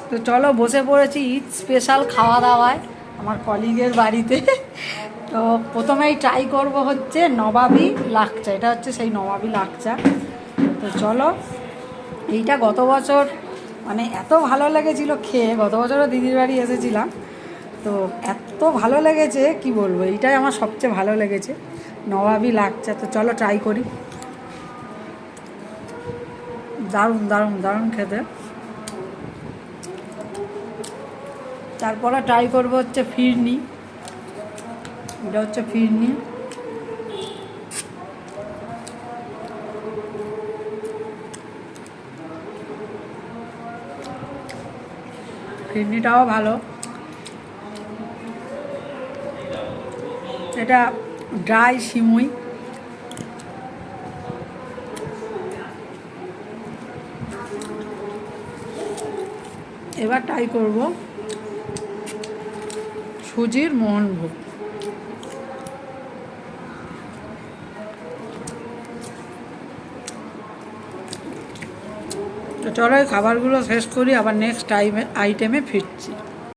তো চলো বসে পড়েছি ঈদ স্পেশাল খাওয়া দাওয়ায় আমার কলিগের বাড়িতে। তো প্রথমেই ট্রাই করব হচ্ছে নবাবী লাকচা, এটা হচ্ছে সেই নবাবী লাকচা। তো চলো, এইটা গত বছর মানে এত ভালো লেগেছিলো খেয়ে, গত বছরও দিদির বাড়ি এসেছিলাম, তো এত ভালো লেগেছে কি বলবো, এইটাই আমার সবচেয়ে ভালো লেগেছে নবাবী লাকচা। তো চলো ট্রাই করি। দারুণ দারুণ দারুণ খেতে। তারপরে ট্রাই করবো হচ্ছে ফিরনি, এটা হচ্ছে ফিরনি। ফিরনিটাও ভালো, এটা ড্রাই সিমুই। এবার ট্রাই করব সুজির মোহনভোগ। তো চলো এই খাবারগুলো শেষ করি, আবার নেক্সট আইটেমে ফিরছি।